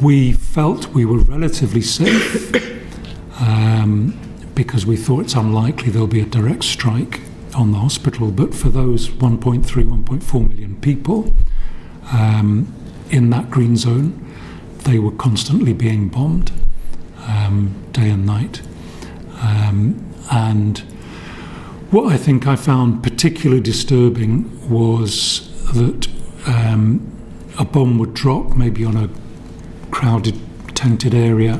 We felt we were relatively safe because we thought it's unlikely there'll be a direct strike on the hospital. But for those 1.3, 1.4 million people in that green zone, they were constantly being bombed day and night. And what I think I found particularly disturbing was that a bomb would drop maybe on a crowded, tented area,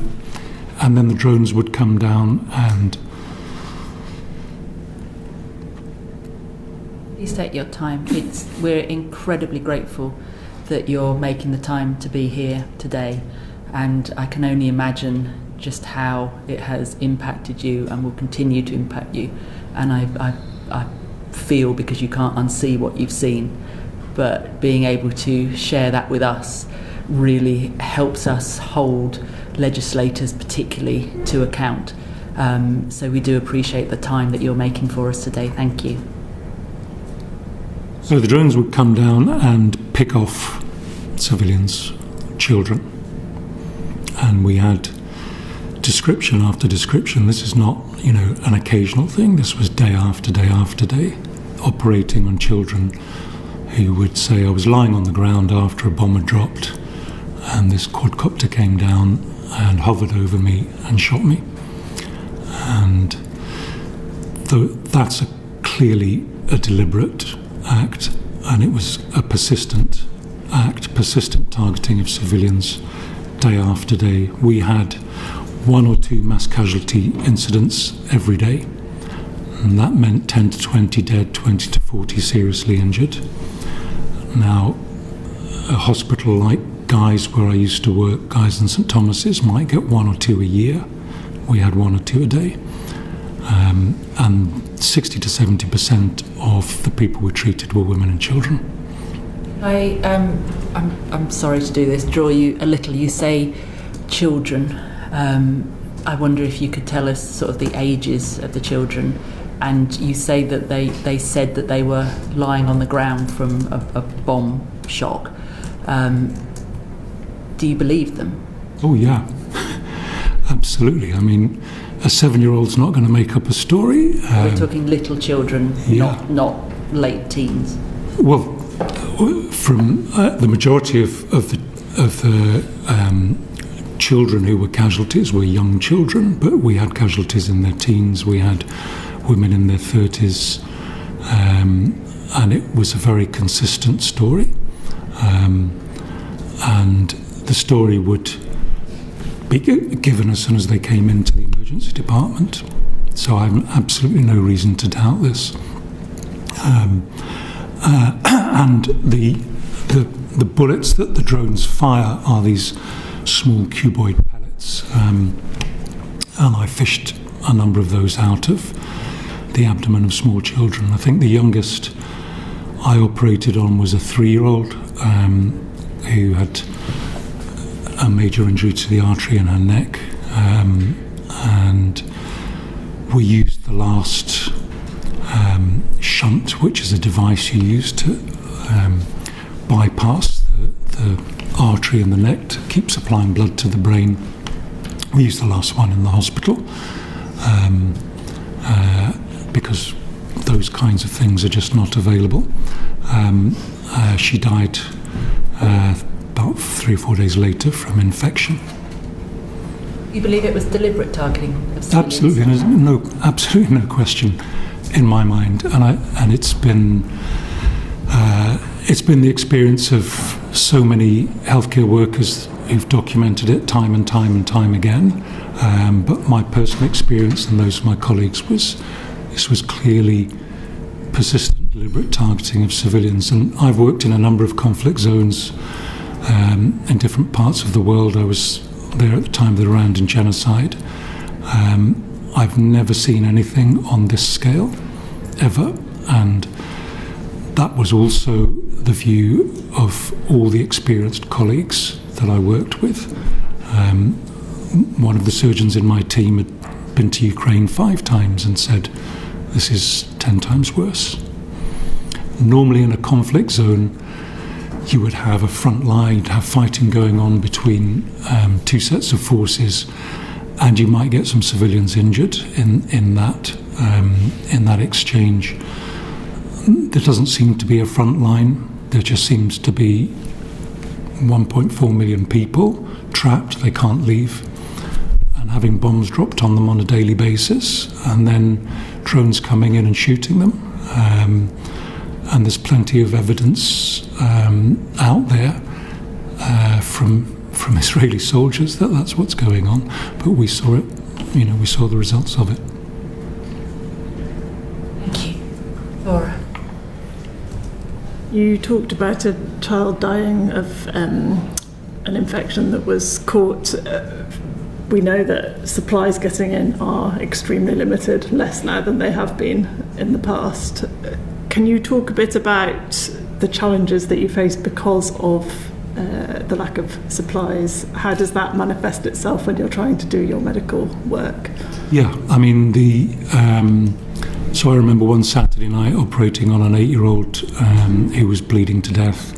and then the drones would come down and... Please take your time. We're incredibly grateful that you're making the time to be here today, and I can only imagine just how it has impacted you and will continue to impact you. And I feel, because you can't unsee what you've seen, but being able to share that with us really helps us hold legislators particularly to account. So we do appreciate the time that you're making for us today. Thank you. So the drones would come down and pick off civilians, children, and we had description after description. This is not, an occasional thing. This was day after day after day, operating on children who would say, I was lying on the ground after a bomb had dropped, and this quadcopter came down and hovered over me and shot me. And that's clearly a deliberate act, and it was a persistent act, persistent targeting of civilians day after day. We had 1 or 2 mass casualty incidents every day, and that meant 10 to 20 dead, 20 to 40 seriously injured. Now, a hospital like Guy's, where I used to work, Guy's and St Thomas's, might get 1 or 2 a year. We had 1 or 2 a day. And 60 to 70% of the people we treated were women and children. I'm sorry to do this, draw you a little. You say children. I wonder if you could tell us sort of the ages of the children. And you say that they said that they were lying on the ground from a bomb shock. Do you believe them? Oh, yeah. Absolutely. I mean, a 7-year-old's not going to make up a story. We're talking little children, yeah. not late teens. Well, from the majority of the children who were casualties were young children, but we had casualties in their teens. We had women in their 30s, and it was a very consistent story. And the story would be given as soon as they came into the emergency department. So I have absolutely no reason to doubt this. And the bullets that the drones fire are these small cuboid pellets, and I fished a number of those out of the abdomen of small children. I think the youngest I operated on was a 3-year-old who had a major injury to the artery in her neck, and we used the last shunt, which is a device you use to bypass the artery in the neck to keep supplying blood to the brain. We used the last one in the hospital because those kinds of things are just not available. She died about 3 or 4 days later from infection. You believe it was deliberate targeting of civilians? Absolutely, there's absolutely no question in my mind, and it's been the experience of so many healthcare workers who've documented it time and time and time again. But my personal experience and those of my colleagues this was clearly persistent, deliberate targeting of civilians. And I've worked in a number of conflict zones in different parts of the world. I was there at the time of the Rwandan genocide. I've never seen anything on this scale, ever. And that was also the view of all the experienced colleagues that I worked with. One of the surgeons in my team had been to Ukraine 5 times and said, this is 10 times worse. Normally in a conflict zone, you would have a front line, have fighting going on between two sets of forces, and you might get some civilians injured in that exchange. There doesn't seem to be a front line. There just seems to be 1.4 million people trapped. They can't leave, and having bombs dropped on them on a daily basis, and then drones coming in and shooting them. And there's plenty of evidence out there from Israeli soldiers that that's what's going on. But we saw it, we saw the results of it. Thank you. Laura. You talked about a child dying of an infection that was caught. We know that supplies getting in are extremely limited, less now than they have been in the past. Can you talk a bit about the challenges that you face because of the lack of supplies? How does that manifest itself when you're trying to do your medical work? Yeah, I mean, so I remember one Saturday night operating on an 8-year-old who was bleeding to death,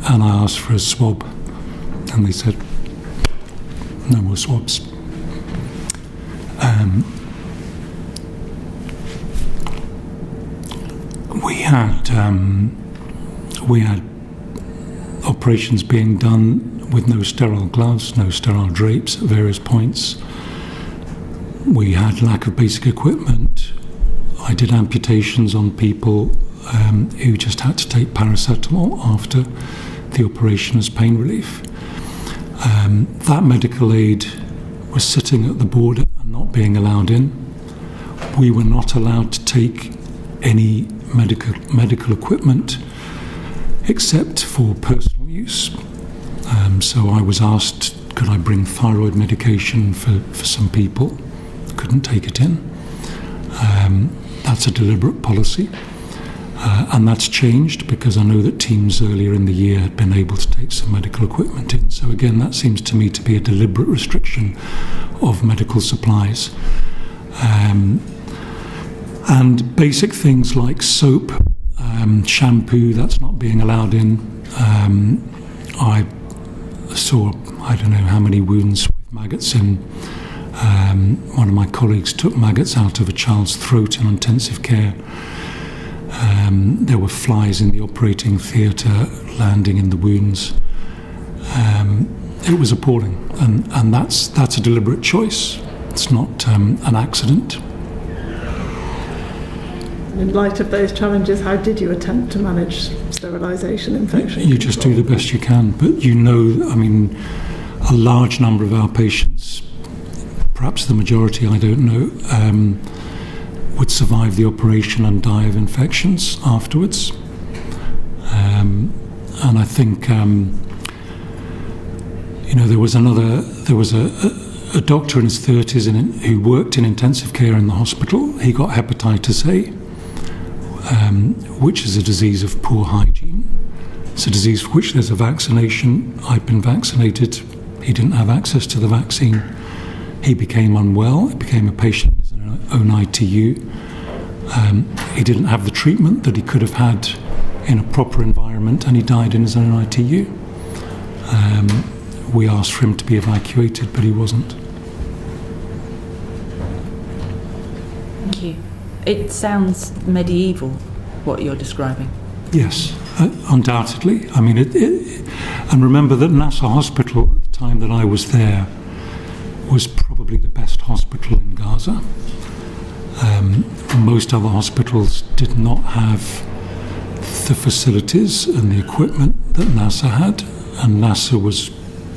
and I asked for a swab, and they said, no more swabs. We had operations being done with no sterile gloves, no sterile drapes at various points. We had lack of basic equipment. I did amputations on people who just had to take paracetamol after the operation as pain relief. That medical aid was sitting at the border and not being allowed in. We were not allowed to take any medical equipment except for personal use. So I was asked, could I bring thyroid medication for some people? Couldn't take it in. That's a deliberate policy. And that's changed because I know that teams earlier in the year had been able to take some medical equipment in. So again, that seems to me to be a deliberate restriction of medical supplies. And basic things like soap, shampoo, that's not being allowed in. I saw, I don't know how many wounds with maggots in. One of my colleagues took maggots out of a child's throat in intensive care. There were flies in the operating theatre landing in the wounds. It was appalling, and that's a deliberate choice. It's not an accident. In light of those challenges, how did you attempt to manage sterilisation, infection You just do the best you can, but a large number of our patients, perhaps the majority, I don't know, would survive the operation and die of infections afterwards. And I think, there was a doctor in his 30s who worked in intensive care in the hospital. He got hepatitis A, which is a disease of poor hygiene. It's a disease for which there's a vaccination. I've been vaccinated. He didn't have access to the vaccine. He became unwell. He became a patient in his own ITU. He didn't have the treatment that he could have had in a proper environment, and he died in his own ITU. We asked for him to be evacuated, but he wasn't. Thank you. It sounds medieval, what you're describing. Yes, undoubtedly. And remember that Nasser Hospital, at the time that I was there, was probably the best hospital in Gaza. Most other hospitals did not have the facilities and the equipment that Nasser had, and Nasser was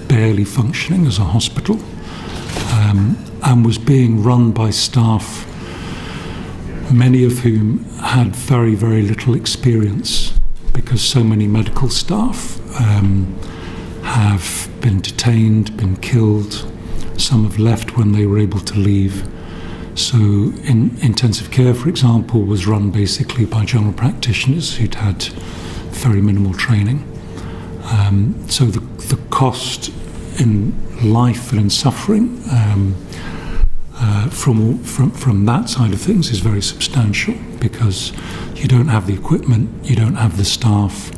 barely functioning as a hospital, and was being run by staff, many of whom had very, very little experience, because so many medical staff have been detained, been killed. Some have left when they were able to leave. So in intensive care, for example, was run basically by general practitioners who'd had very minimal training. So the cost in life and in suffering from that side of things is very substantial, because you don't have the equipment, you don't have the staff,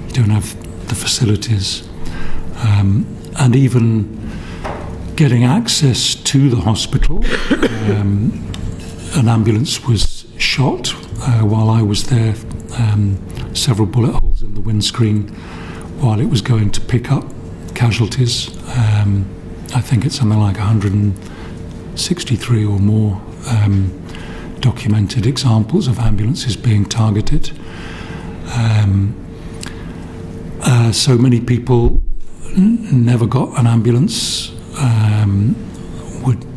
you don't have the facilities, and even getting access to the hospital. An ambulance was shot while I was there, several bullet holes in the windscreen while it was going to pick up casualties. I think it's something like 163 or more documented examples of ambulances being targeted. So many people never got an ambulance.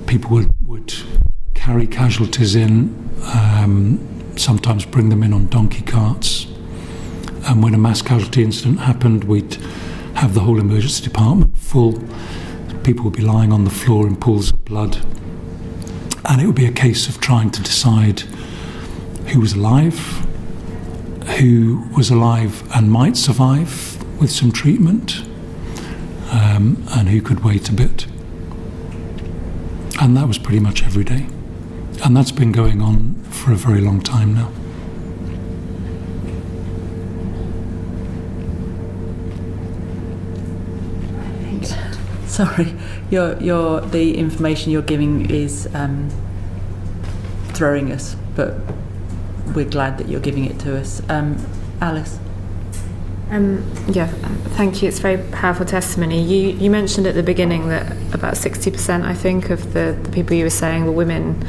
People would carry casualties in, sometimes bring them in on donkey carts. And when a mass casualty incident happened, we'd have the whole emergency department full. People would be lying on the floor in pools of blood. And it would be a case of trying to decide who was alive and might survive with some treatment, and who could wait a bit. And that was pretty much every day. And that's been going on for a very long time now. Sorry, the information you're giving is throwing us, but we're glad that you're giving it to us. Alice? Thank you. It's very powerful testimony. You mentioned at the beginning that about 60%, I think, of the people you were saying were women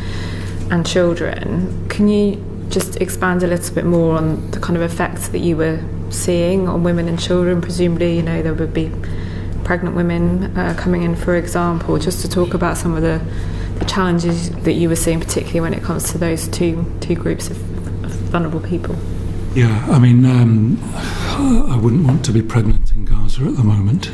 and children. Can you just expand a little bit more on the kind of effects that you were seeing on women and children? Presumably, there would be pregnant women coming in, for example, just to talk about some of the challenges that you were seeing, particularly when it comes to those two groups of vulnerable people. Yeah, I mean, I wouldn't want to be pregnant in Gaza at the moment.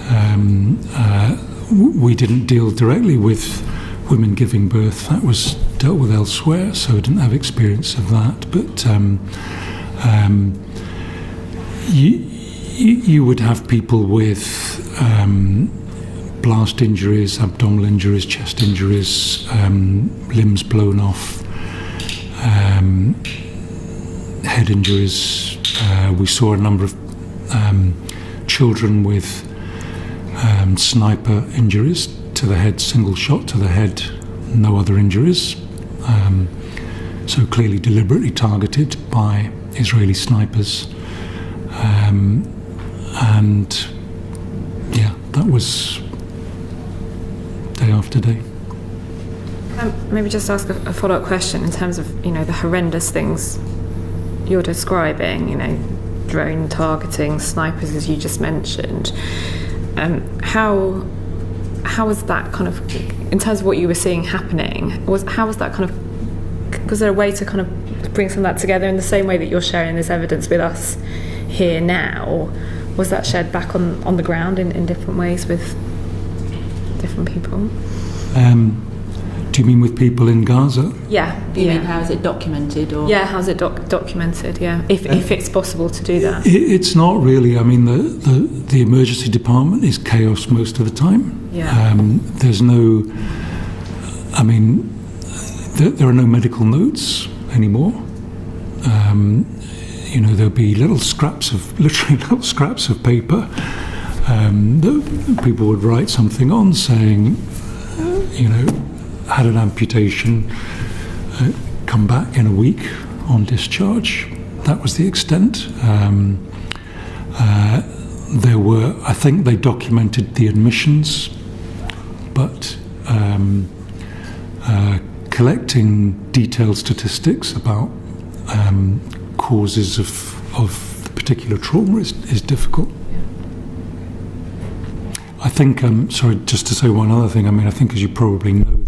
We didn't deal directly with women giving birth. That was dealt with elsewhere, so I didn't have experience of that. But you would have people with blast injuries, abdominal injuries, chest injuries, limbs blown off, head injuries. We saw a number of children with sniper injuries to the head, single shot to the head, no other injuries. So clearly deliberately targeted by Israeli snipers. And yeah, that was day after day. Maybe just ask a follow-up question in terms of, the horrendous things you're describing, drone targeting, snipers, as you just mentioned. How was that kind of, in terms of what you were seeing happening, was there a way to kind of bring some of that together in the same way that you're sharing this evidence with us here now? Was that shared back on the ground in different ways with different people? Do you mean with people in Gaza? Yeah. You mean how is it documented? Or how's it documented? Yeah, if it's possible to do that. It's not really. I mean, the emergency department is chaos most of the time. Yeah. There's no. I mean, there are no medical notes anymore. There'll be literally little scraps of paper. That people would write something on saying, had an amputation, come back in a week on discharge. That was the extent. There were, I think they documented the admissions, but collecting detailed statistics about causes of the particular trauma is difficult. I think, sorry, just to say one other thing, I think as you probably know,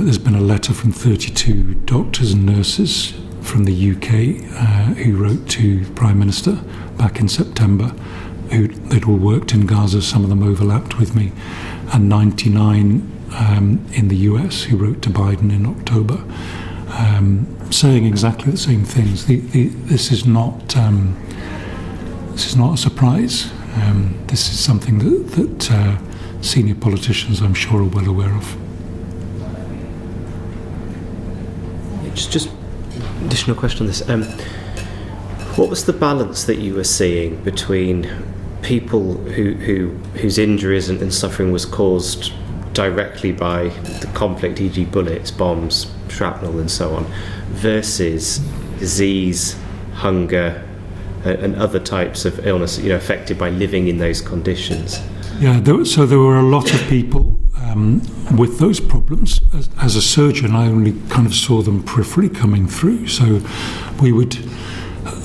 there's been a letter from 32 doctors and nurses from the UK who wrote to the Prime Minister back in September. They'd all worked in Gaza, some of them overlapped with me, and 99 in the US who wrote to Biden in October, saying exactly the same things. This is not a surprise. This is something that senior politicians, I'm sure, are well aware of. Just additional question on this. What was the balance that you were seeing between people whose injuries and suffering was caused directly by the conflict, e.g. bullets, bombs, shrapnel and so on, versus disease, hunger and other types of illness, affected by living in those conditions? Yeah, so there were a lot of people with those problems. As a surgeon, I only kind of saw them peripherally coming through. So we would,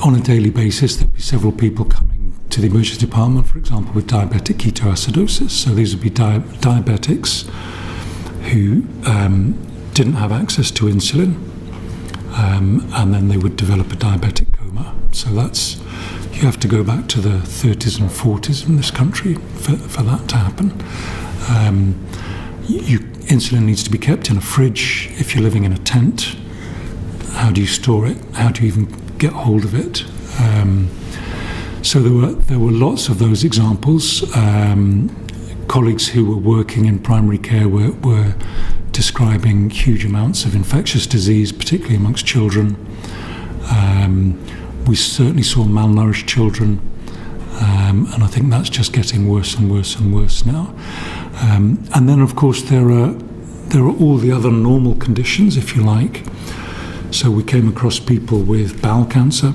on a daily basis, there'd be several people coming to the emergency department, for example, with diabetic ketoacidosis. So these would be diabetics who didn't have access to insulin, and then they would develop a diabetic coma. So you have to go back to the 30s and 40s in this country for that to happen. Insulin needs to be kept in a fridge. If you're living in a tent, how do you store it? How do you even get hold of it? So there were lots of those examples. Colleagues who were working in primary care were describing huge amounts of infectious disease, particularly amongst children. We certainly saw malnourished children, and I think that's just getting worse and worse and worse now. And then, of course, there are all the other normal conditions, if you like. So we came across people with bowel cancer,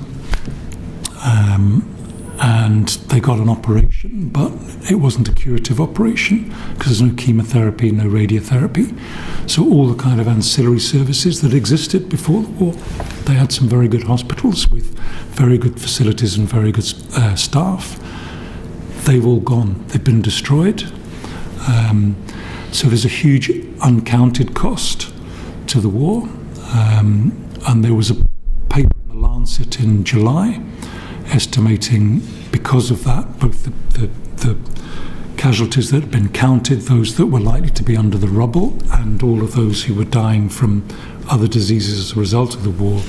and they got an operation, but it wasn't a curative operation because there's no chemotherapy, no radiotherapy. So all the kind of ancillary services that existed before the war, they had some very good hospitals with very good facilities and very good staff. They've all gone. They've been destroyed. So there's a huge uncounted cost to the war. And there was a paper in the Lancet in July estimating, because of that, both the casualties that had been counted, those that were likely to be under the rubble, and all of those who were dying from other diseases as a result of the war.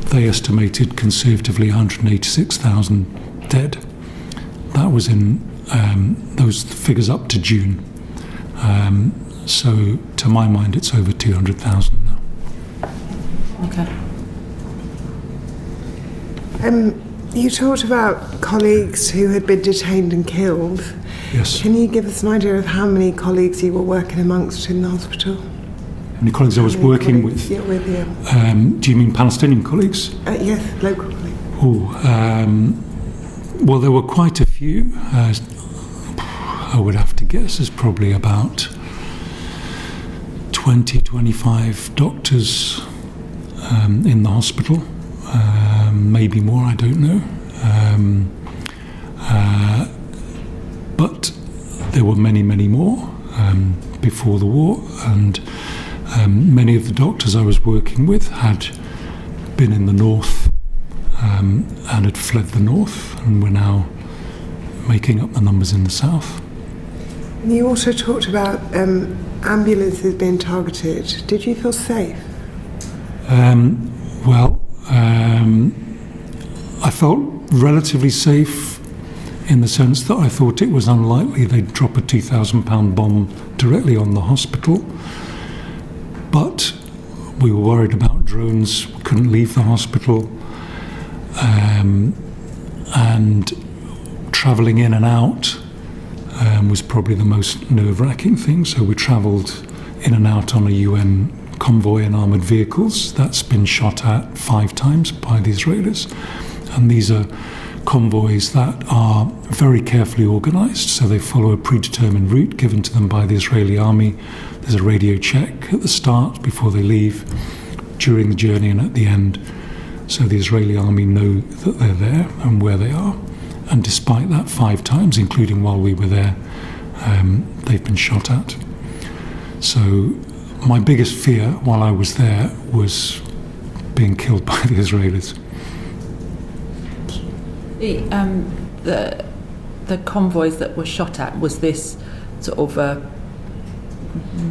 They estimated conservatively 186,000 dead. That was in those figures up to June. So to my mind, it's over 200,000 now. Okay. You talked about colleagues who had been detained and killed. Yes. Can you give us an idea of how many colleagues you were working amongst in the hospital? How many colleagues I was working with? Yeah, with you. Do you mean Palestinian colleagues? Yes, local colleagues. Well, there were quite a few. I would have to guess there's probably about 20, 25 doctors in the hospital. Maybe more, I don't know. But there were many, many more before the war, and many of the doctors I was working with had been in the north and had fled the north, and were now making up the numbers in the south. And you also talked about ambulances being targeted. Did you feel safe? I felt relatively safe in the sense that I thought it was unlikely they'd drop a 2,000-pound bomb directly on the hospital. But we were worried about drones, couldn't leave the hospital, and travelling in and out was probably the most nerve-wracking thing. So we travelled in and out on a UN convoy in armoured vehicles. That's been shot at 5 times by the Israelis. And these are convoys that are very carefully organised, so they follow a predetermined route given to them by the Israeli army. There's a radio check at the start before they leave, during the journey and at the end. So the Israeli army know that they're there and where they are. And despite that, 5 times, including while we were there, they've been shot at. So my biggest fear while I was there was being killed by the Israelis. The convoys that were shot at, was this sort of a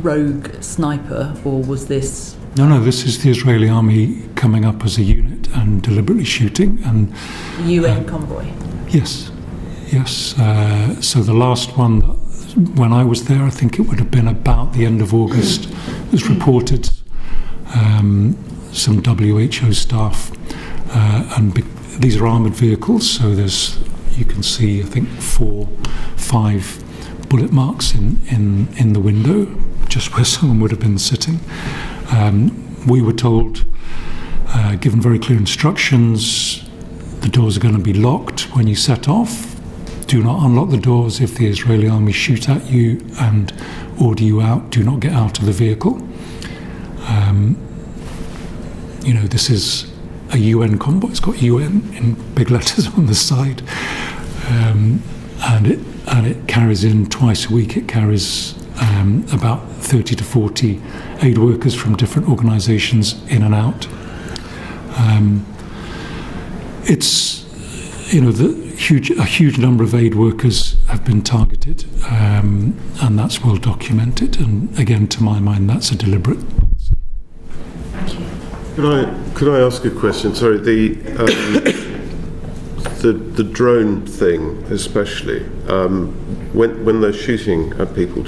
rogue sniper, or was this... No, this is the Israeli army coming up as a unit and deliberately shooting. And UN convoy? Yes. So the last one, when I was there, I think it would have been about the end of August, was reported. Some WHO staff, and these are armoured vehicles, so you can see, I think, 4-5 bullet marks in the window, just where someone would have been sitting. We were told, given very clear instructions, the doors are going to be locked when you set off. Do not unlock the doors. If the Israeli army shoot at you and order you out, do not get out of the vehicle. This is a UN convoy. It's got UN in big letters on the side, and it carries in twice a week. It carries about 30 to 40 aid workers from different organisations in and out. It's a huge number of aid workers have been targeted, and that's well documented. And again, to my mind, that's a deliberate policy. Could I ask a question? Sorry, the drone thing, especially when they're shooting at people.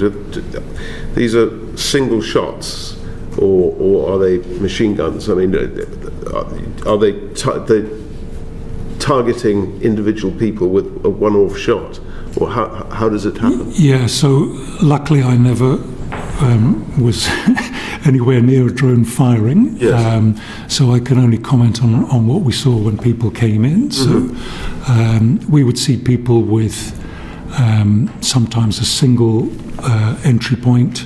These are single shots, or are they machine guns? I mean, are they targeting individual people with a one-off shot, or how does it happen? Yeah, so luckily I never was anywhere near a drone firing. Yes. So I can only comment on what we saw when people came in. Mm-hmm. So we would see people with sometimes a single entry point,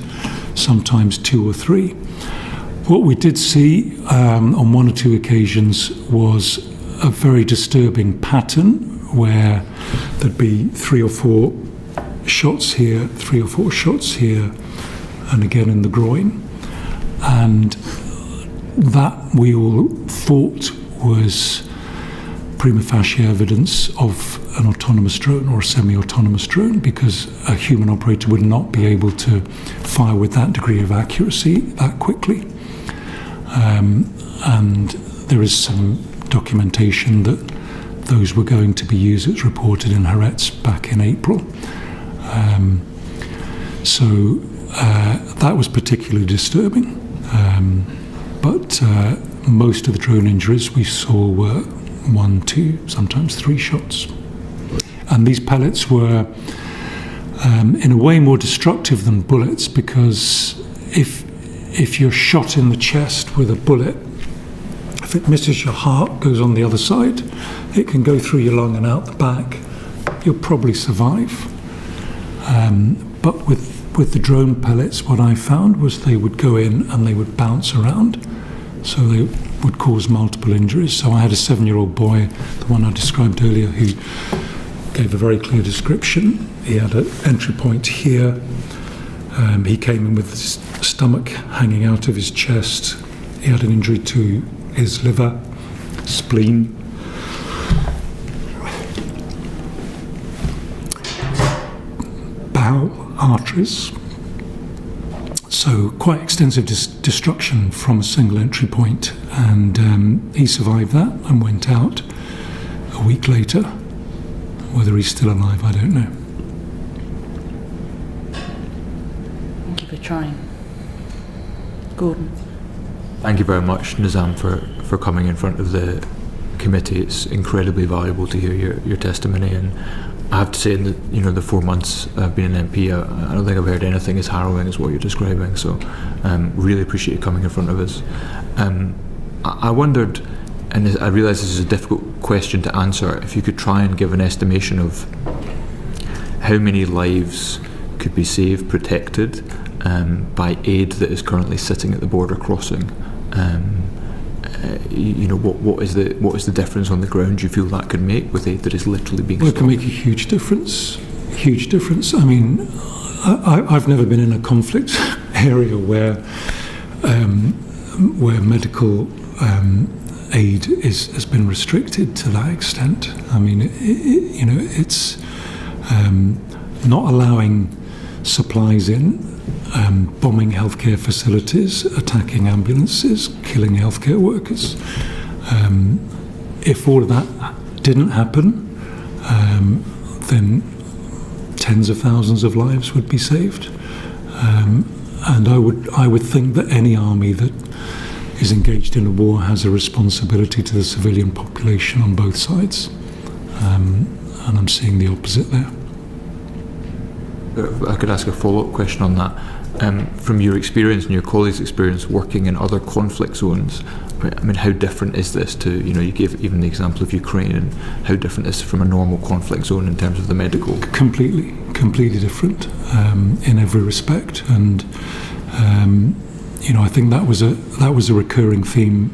sometimes 2 or 3. What we did see on 1 or 2 occasions was a very disturbing pattern where there'd be 3 or 4 shots here, 3 or 4 shots here, and again in the groin. And that we all thought was prima facie evidence of an autonomous drone or a semi-autonomous drone, because a human operator would not be able to fire with that degree of accuracy that quickly. And there is some documentation that those were going to be used. It's reported in Haaretz back in April. So that was particularly disturbing. But most of the drone injuries we saw were 1, 2, sometimes 3 shots. And these pellets were in a way more destructive than bullets, because if you're shot in the chest with a bullet, if it misses your heart, goes on the other side, it can go through your lung and out the back. You'll probably survive. But with the drone pellets, what I found was they would go in and they would bounce around, so they would cause multiple injuries. So I had a 7-year-old boy, the one I described earlier, who gave a very clear description. He had an entry point here. He came in with his stomach hanging out of his chest. He had an injury to his liver, spleen, bowel, arteries. So quite extensive destruction from a single entry point. And he survived that and went out a week later. Whether he's still alive, I don't know. Thank you for trying. Gordon. Thank you very much, Nizam, for coming in front of the committee. It's incredibly valuable to hear your testimony, and I have to say, in the 4 months I've been an MP, I don't think I've heard anything as harrowing as what you're describing. So, really appreciate you coming in front of us. I wondered, and I realise this is a difficult question to answer, if you could try and give an estimation of how many lives could be saved, protected, by aid that is currently sitting at the border crossing. What is the difference on the ground you feel that could make with aid that is literally being stopped? It can make a huge difference. Huge difference. I mean, I've never been in a conflict area where medical aid has been restricted to that extent. I mean, it's not allowing supplies in, bombing healthcare facilities, attacking ambulances, killing healthcare workers. If all of that didn't happen, then tens of thousands of lives would be saved. And I would think that any army that is engaged in a war has a responsibility to the civilian population on both sides. And I'm seeing the opposite there. I could ask a follow-up question on that. From your experience and your colleagues' experience working in other conflict zones, I mean, how different is this to, you gave even the example of Ukraine, and how different is it from a normal conflict zone in terms of the medical? Completely different in every respect. And I think that was a recurring theme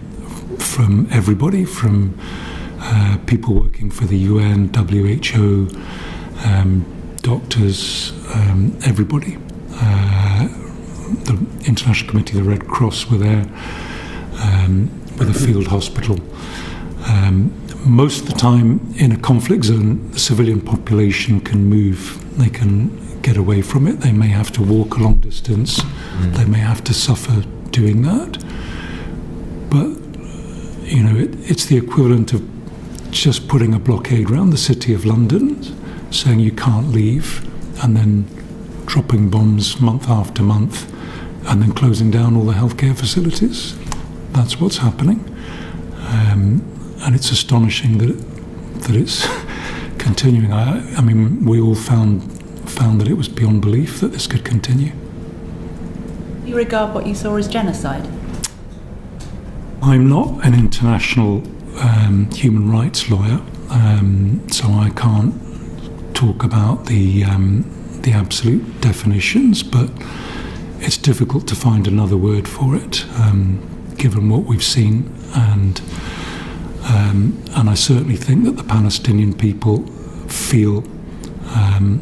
from everybody, from people working for the UN, WHO, doctors, everybody. The International Committee of the Red Cross were there, with a field hospital. Most of the time in a conflict zone, the civilian population can move. They can get away from it. They may have to walk a long distance. They may have to suffer doing that. But, it's the equivalent of just putting a blockade around the city of London, saying you can't leave, and then dropping bombs month after month, and then closing down all the healthcare facilities. That's what's happening. And it's astonishing that it's continuing. I mean, we all found that it was beyond belief that this could continue. Do you regard what you saw as genocide? I'm not an international human rights lawyer, so I can't talk about the absolute definitions, but it's difficult to find another word for it, given what we've seen, and I certainly think that the Palestinian people feel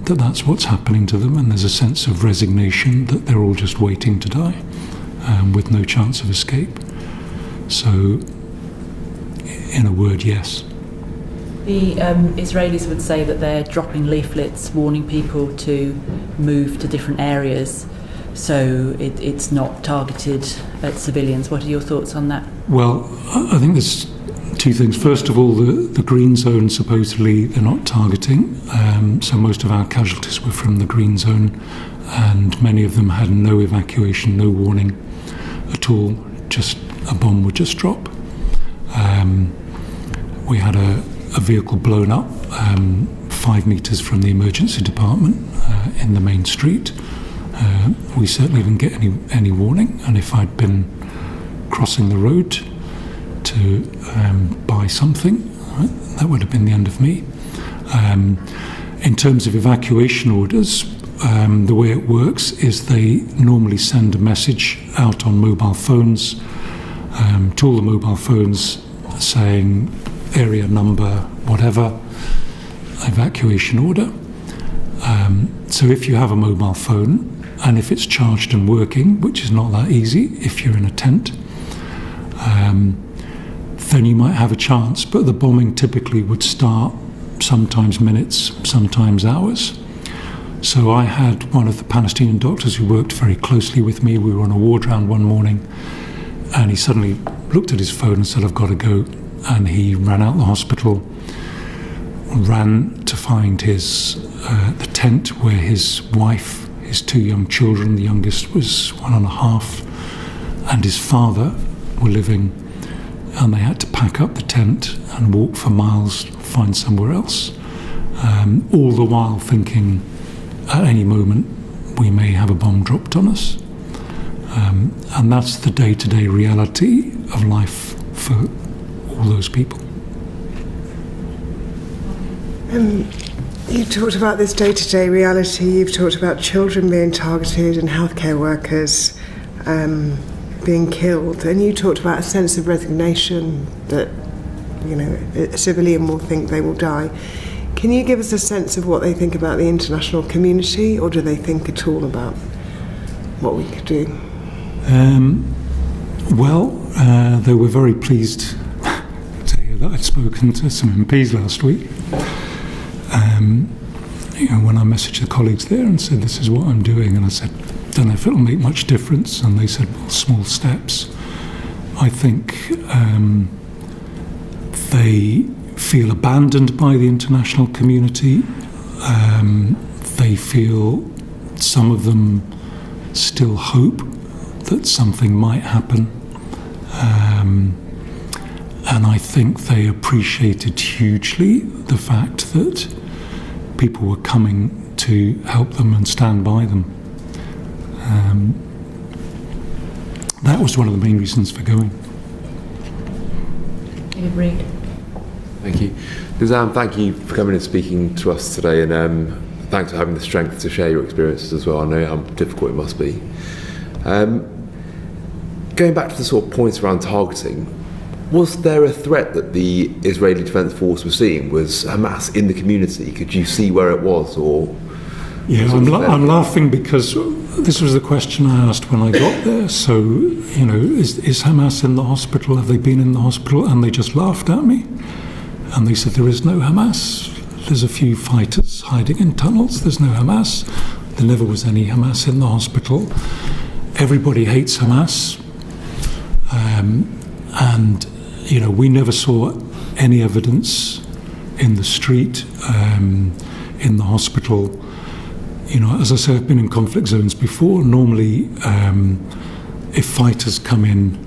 that that's what's happening to them, and there's a sense of resignation that they're all just waiting to die with no chance of escape. So, in a word, yes. The Israelis would say that they're dropping leaflets warning people to move to different areas, so it's not targeted at civilians. What are your thoughts on that? Well, I think there's two things. First of all, the green zone, supposedly they're not targeting, so most of our casualties were from the green zone, and many of them had no evacuation, no warning at all, just a bomb would just drop. We had a vehicle blown up 5 metres from the emergency department in the main street. We certainly didn't get any warning, and if I'd been crossing the road to buy something, that would have been the end of me. In terms of evacuation orders, the way it works is they normally send a message out on mobile phones to all the mobile phones saying area number, whatever, evacuation order. So if you have a mobile phone, and if it's charged and working, which is not that easy if you're in a tent, then you might have a chance, but the bombing typically would start sometimes minutes, sometimes hours. So I had one of the Palestinian doctors who worked very closely with me. We were on a ward round one morning, and he suddenly looked at his phone and said, "I've got to go." And he ran out the hospital, ran to find the tent where his wife, his 2 young children, the youngest was 1.5, and his father were living, and they had to pack up the tent and walk for miles to find somewhere else, all the while thinking at any moment we may have a bomb dropped on us. And that's the day-to-day reality of life for all those people. You've talked about this day-to-day reality, you've talked about children being targeted and healthcare workers being killed, and you talked about a sense of resignation that, a civilian will think they will die. Can you give us a sense of what they think about the international community, or do they think at all about what we could do? They were very pleased to hear that I'd spoken to some MPs last week. When I messaged the colleagues there and said, "This is what I'm doing," and I said, "Don't know if it'll make much difference," and they said, "Well, small steps." I think they feel abandoned by the international community. They feel, some of them still hope that something might happen. And I think they appreciated hugely the fact that people were coming to help them and stand by them. That was one of the main reasons for going. David Reid. Thank you. Nazim, thank you for coming and speaking to us today, and thanks for having the strength to share your experiences as well. I know how difficult it must be. Going back to the sort of points around targeting, was there a threat that the Israeli Defence Force was seeing? Was Hamas in the community? Could you see where it was? Or yeah, I'm laughing because this was the question I asked when I got there. So, you know, is Hamas in the hospital? Have they been in the hospital? And they just laughed at me. And they said, there is no Hamas. There's a few fighters hiding in tunnels. There's no Hamas. There never was any Hamas in the hospital. Everybody hates Hamas. And, you know, we never saw any evidence in the street, in the hospital. You know, as I said, I've been in conflict zones before. Normally, if fighters come in,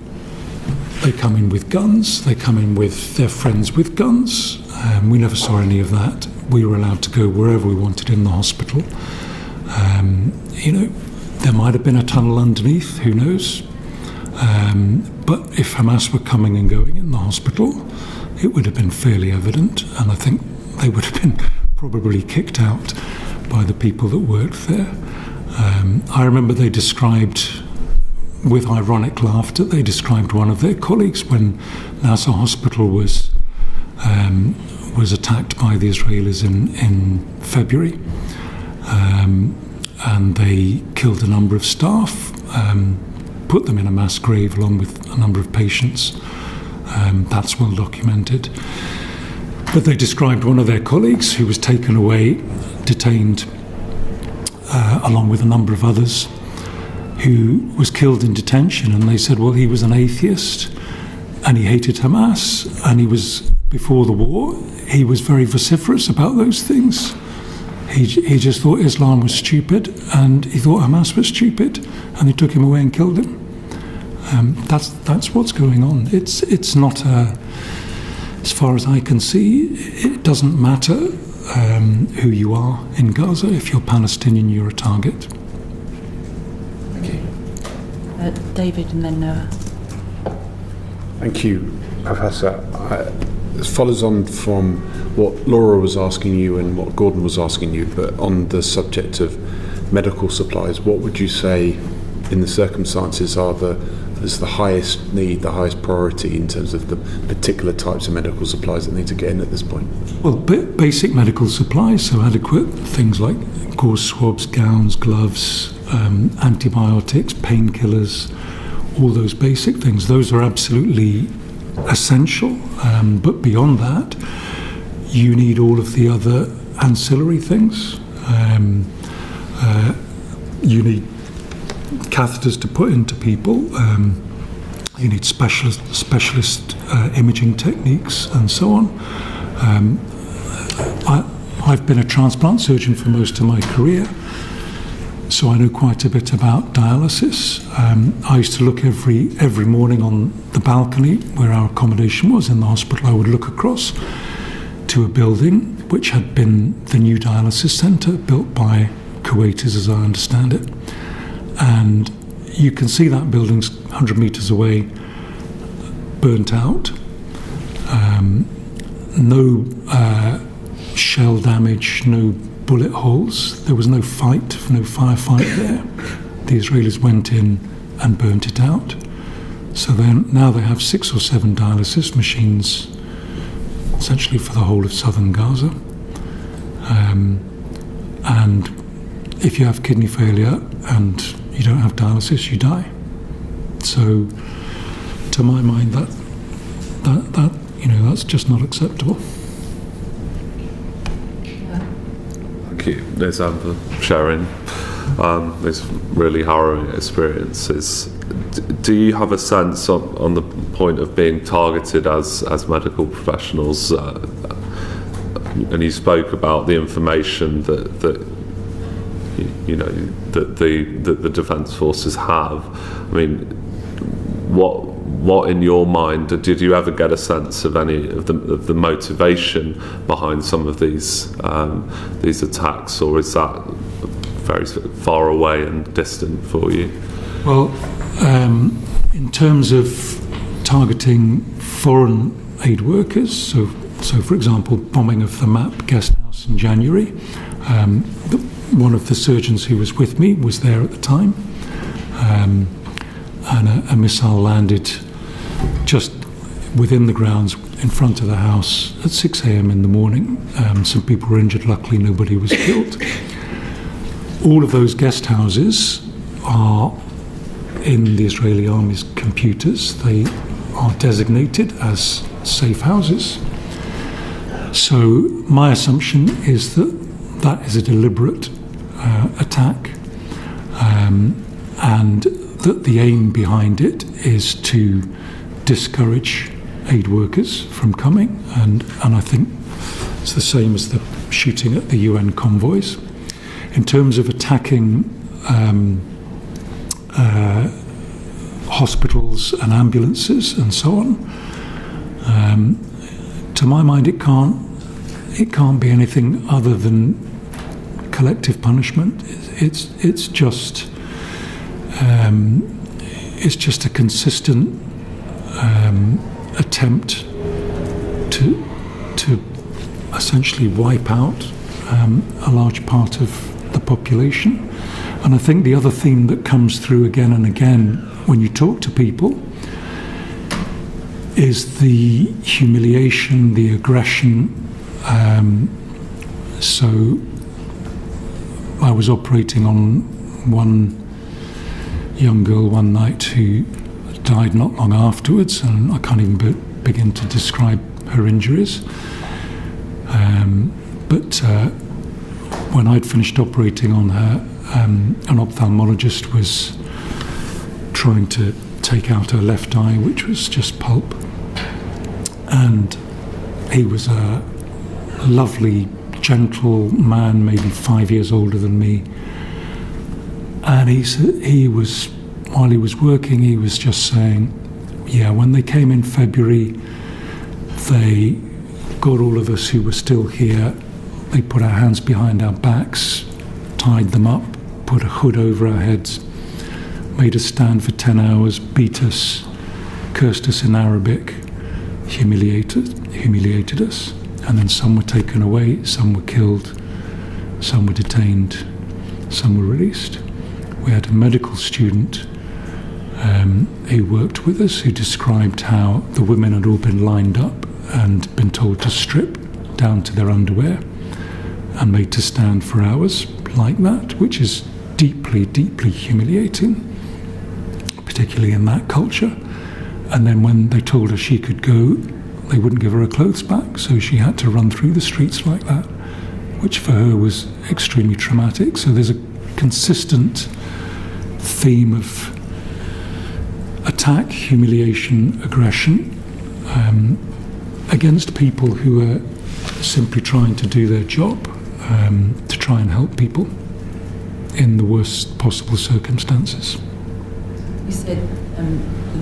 they come in with guns. They come in with their friends with guns. We never saw any of that. We were allowed to go wherever we wanted in the hospital. You know, there might have been a tunnel underneath, who knows? But if Hamas were coming and going in the hospital, it would have been fairly evident, and I think they would have been probably kicked out by the people that worked there. I remember they described, with ironic laughter, they described one of their colleagues when Nasser Hospital was attacked by the Israelis in February, and they killed a number of staff, put them in a mass grave along with a number of patients. That's well documented. But they described one of their colleagues who was taken away, detained, along with a number of others, who was killed in detention. And they said, well, he was an atheist and he hated Hamas, and he was, before the war, he was very vociferous about those things. He just thought Islam was stupid, and he thought Hamas was stupid, and they took him away and killed him. That's what's going on. It's not as far as I can see, it doesn't matter who you are in Gaza. If you're Palestinian, you're a target. Okay. David and then Noah. Thank you, Professor. It follows on from what Laura was asking you and what Gordon was asking you, but on the subject of medical supplies, what would you say in the circumstances is the highest need, the highest priority in terms of the particular types of medical supplies that need to get in at this point? Well, basic medical supplies, so adequate things like gauze swabs, gowns, gloves, antibiotics, painkillers, all those basic things. Those are absolutely essential, but beyond that, you need all of the other ancillary things. You need catheters to put into people. You need specialist imaging techniques and so on. I've been a transplant surgeon for most of my career, so I know quite a bit about dialysis. I used to look every morning on the balcony where our accommodation was in the hospital. I would look across to a building which had been the new dialysis centre built by Kuwaitis, as I understand it. And you can see that building's 100 metres away, burnt out. No shell damage, no bullet holes. There was no fight, no firefight there. The Israelis went in and burnt it out. So now they have 6 or 7 dialysis machines, essentially for the whole of southern Gaza. And if you have kidney failure and you don't have dialysis, you die. So, to my mind, that that's just not acceptable. Thank you, Nazim, for sharing these really harrowing experiences. Do you have a sense on the point of being targeted as medical professionals? And you spoke about the information that the defence forces have. I mean, what in your mind, did you ever get a sense of any of the motivation behind some of these attacks, or is that very far away and distant for you? Well, in terms of targeting foreign aid workers, so for example, bombing of the MAP guest house in January, one of the surgeons who was with me was there at the time, and a missile landed just within the grounds in front of the house at 6 a.m. in the morning. Some people were injured, luckily nobody was killed. All of those guest houses are in the Israeli Army's computers. They are designated as safe houses. So my assumption is that that is a deliberate attack, and that the aim behind it is to discourage aid workers from coming, and I think it's the same as the shooting at the UN convoys. In terms of attacking hospitals and ambulances and so on, to my mind it can't be anything other than collective punishment. It's just a consistent attempt to essentially wipe out a large part of the population. And I think the other theme that comes through again and again when you talk to people is the humiliation, the aggression. So I was operating on one young girl one night who died not long afterwards, and I can't even begin to describe her injuries. But when I'd finished operating on her, an ophthalmologist was trying to take out her left eye, which was just pulp. And he was a lovely, gentle man, maybe 5 years older than me. And he was, while he was working, he was just saying, yeah, when they came in February, they got all of us who were still here, they put our hands behind our backs, tied them up, put a hood over our heads, made us stand for 10 hours, beat us, cursed us in Arabic, humiliated us. And then some were taken away, some were killed, some were detained, some were released. We had a medical student who worked with us, who described how the women had all been lined up and been told to strip down to their underwear and made to stand for hours like that, which is deeply, deeply humiliating, particularly in that culture. And then when they told her she could go, they wouldn't give her her clothes back, so she had to run through the streets like that, which for her was extremely traumatic. So there's a consistent theme of attack, humiliation, aggression against people who are simply trying to do their job, to try and help people in the worst possible circumstances. You said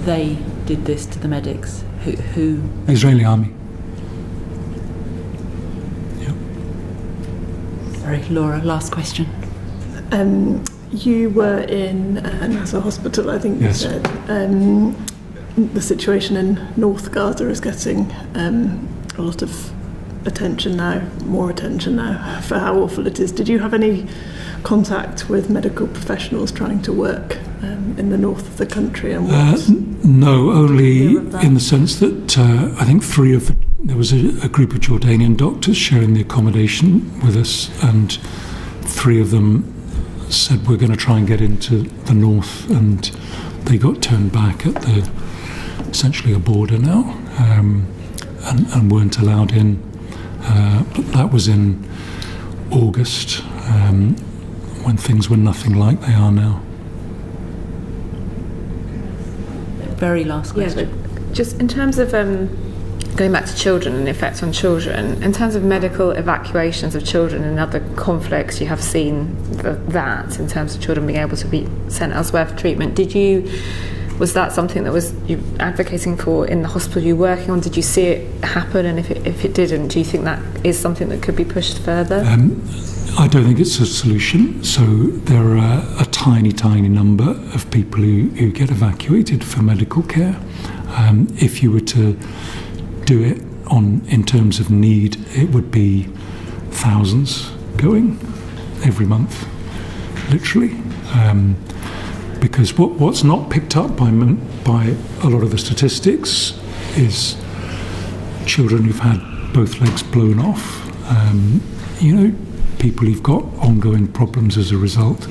they did this to the medics. Who? The Israeli Army. Yep. Sorry, Laura, last question. You were in Nasser Hospital, I think you said. The situation in North Gaza is getting a lot of attention now, more attention now, for how awful it is. Did you have any contact with medical professionals trying to work in the north of the country? And no, only in the sense that I think there was a group of Jordanian doctors sharing the accommodation with us, and 3 of them said we're going to try and get into the north, and they got turned back at essentially a border now, and weren't allowed in. But that was in August, when things were nothing like they are now. Very last question. Yeah, but just in terms of going back to children and the effect on children, in terms of medical evacuations of children in other conflicts, you have seen that in terms of children being able to be sent elsewhere for treatment. Did you Was that something that was you advocating for in the hospital you're working on? Did you see it happen? And if it didn't, do you think that is something that could be pushed further? I don't think it's a solution. So there are a tiny, tiny number of people who get evacuated for medical care. If you were to do it in terms of need, it would be thousands going every month, literally. Because what's not picked up by a lot of the statistics is children who've had both legs blown off. People who've got ongoing problems as a result.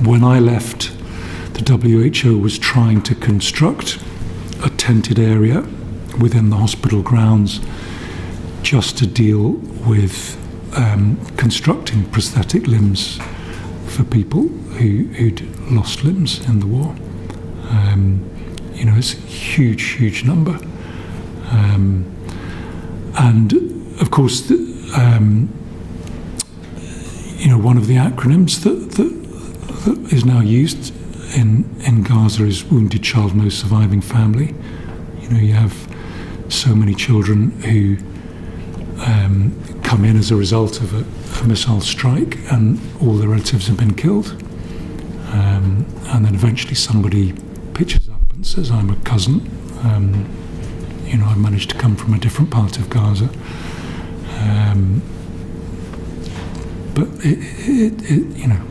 When I left, the WHO was trying to construct a tented area within the hospital grounds just to deal with constructing prosthetic limbs for people who'd lost limbs in the war. It's a huge, huge number. And of course, one of the acronyms that is now used in Gaza is Wounded Child No Surviving Family. You have so many children who come in as a result of a missile strike, and all their relatives have been killed. And then eventually somebody pitches up and says, I'm a cousin. I managed to come from a different part of Gaza. But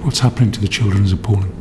what's happening to the children is appalling.